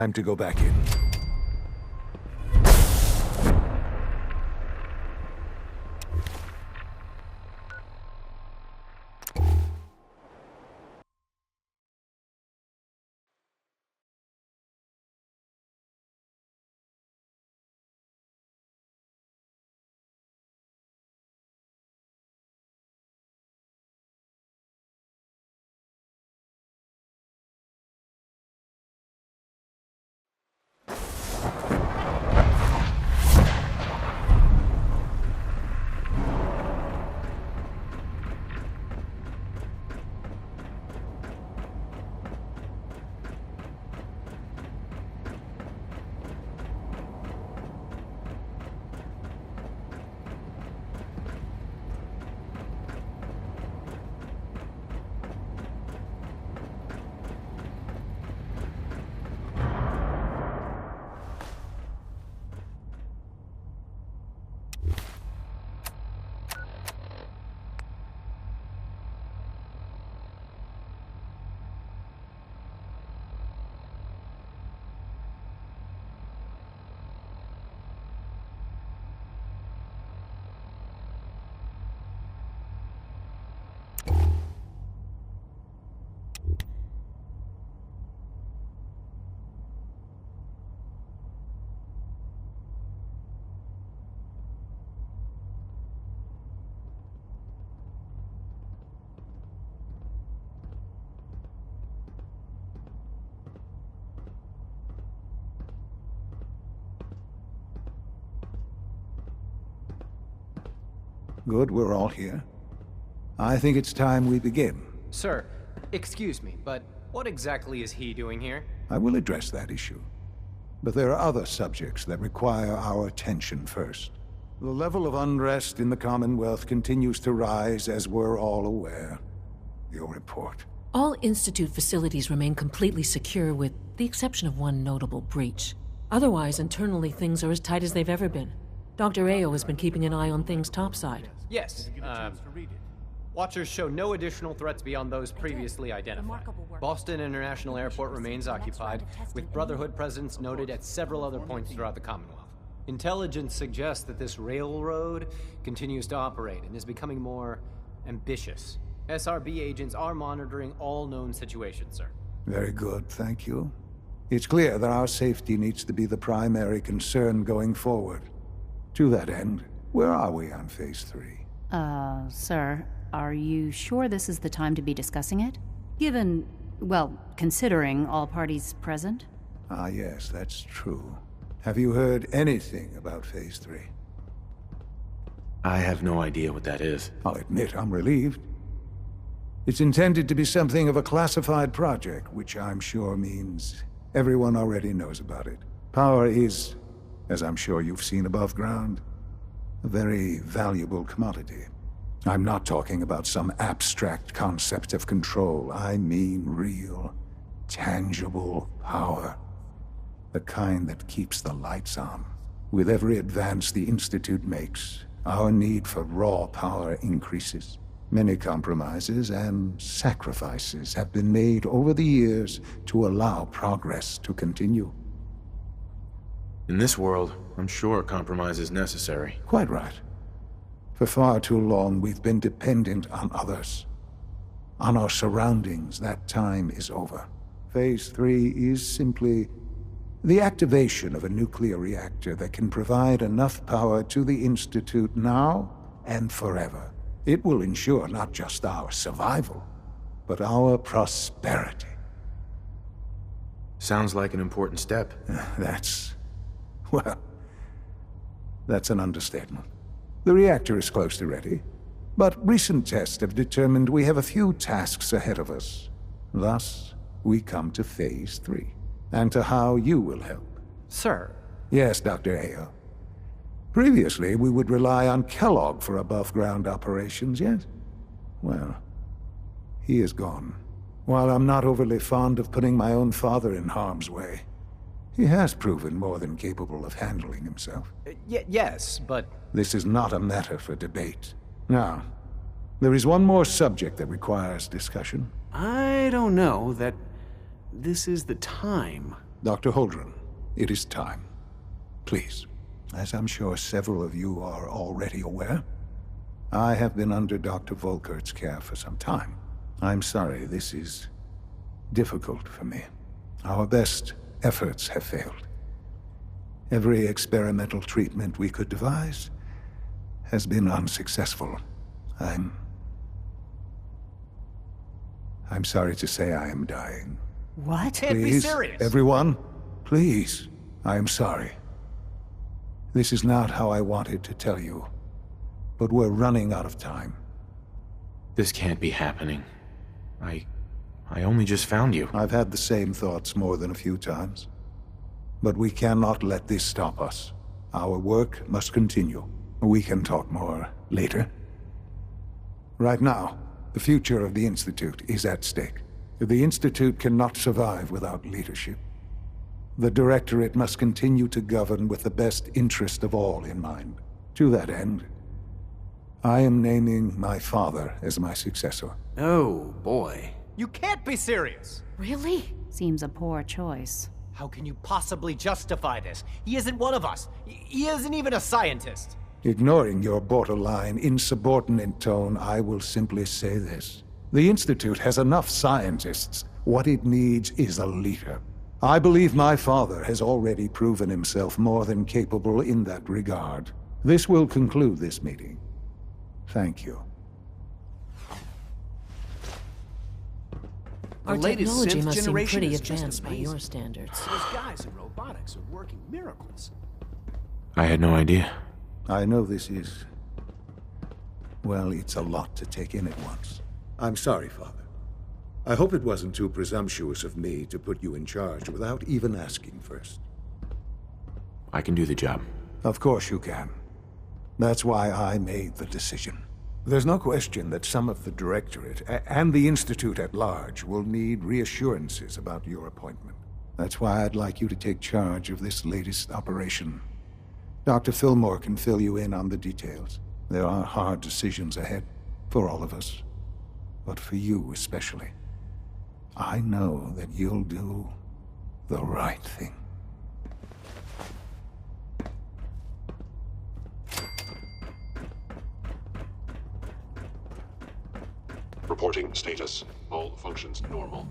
Time to go back in. Good, we're all here. I think it's time we begin. Sir, excuse me, but what exactly is he doing here? I will address that issue. But there are other subjects that require our attention first. The level of unrest in the Commonwealth continues to rise, as we're all aware. Your report. All Institute facilities remain completely secure with the exception of one notable breach. Otherwise, internally things are as tight as they've ever been. Dr. Ayo has been keeping an eye on things topside. Yes, Watchers show no additional threats beyond those previously identified. Boston International Airport remains occupied, with Brotherhood presence noted at several other points throughout the Commonwealth. Intelligence suggests that this railroad continues to operate and is becoming more ambitious. SRB agents are monitoring all known situations, sir. Very good, thank you. It's clear that our safety needs to be the primary concern going forward. To that end, where are we on Phase 3? Sir, are you sure this is the time to be discussing it? Given, well, considering all parties present? Ah, yes, that's true. Have you heard anything about Phase 3? I have no idea what that is. I'll admit I'm relieved. It's intended to be something of a classified project, which I'm sure means everyone already knows about it. Power is, as I'm sure you've seen above ground, a very valuable commodity. I'm not talking about some abstract concept of control. I mean real, tangible power. The kind that keeps the lights on. With every advance the Institute makes, our need for raw power increases. Many compromises and sacrifices have been made over the years to allow progress to continue. In this world, I'm sure compromise is necessary. Quite right. For far too long, we've been dependent on others. On our surroundings. That time is over. Phase 3 is simply the activation of a nuclear reactor that can provide enough power to the Institute now and forever. It will ensure not just our survival, but our prosperity. Sounds like an important step. Well, that's an understatement. The reactor is close to ready, but recent tests have determined we have a few tasks ahead of us. Thus, we come to Phase 3, and to how you will help. Sir. Yes, Dr. Ayo. Previously, we would rely on Kellogg for above-ground operations, yes? Well, he is gone. While I'm not overly fond of putting my own father in harm's way, he has proven more than capable of handling himself. Yes, but... This is not a matter for debate. Now, there is one more subject that requires discussion. I don't know that this is the time. Dr. Holdren, it is time. Please, as I'm sure several of you are already aware, I have been under Dr. Volkert's care for some time. I'm sorry, this is difficult for me. Our best efforts have failed. Every experimental treatment we could devise has been unsuccessful. I'm sorry to say I am dying. What? Can't be Please, serious. everyone, please. I am sorry. This is not how I wanted to tell you, but we're running out of time. This can't be happening. I only just found you. I've had the same thoughts more than a few times. But we cannot let this stop us. Our work must continue. We can talk more later. Right now, the future of the Institute is at stake. The Institute cannot survive without leadership. The Directorate must continue to govern with the best interest of all in mind. To that end, I am naming my father as my successor. Oh, boy. You can't be serious! Really? Seems a poor choice. How can you possibly justify this? He isn't one of us. He isn't even a scientist. Ignoring your borderline, insubordinate tone, I will simply say this. The Institute has enough scientists. What it needs is a leader. I believe my father has already proven himself more than capable in that regard. This will conclude this meeting. Thank you. Our latest technology synth must seem generation pretty is just advanced by amazing. your standards. Those guys in robotics are working miracles. I had no idea. I know this is... well, it's a lot to take in at once. I'm sorry, Father. I hope it wasn't too presumptuous of me to put you in charge without even asking first. I can do the job. Of course you can. That's why I made the decision. There's no question that some of the Directorate and the Institute at large will need reassurances about your appointment. That's why I'd like you to take charge of this latest operation. Dr. Fillmore can fill you in on the details. There are hard decisions ahead, for all of us. But for you especially. I know that you'll do the right thing. Reporting status. All functions normal.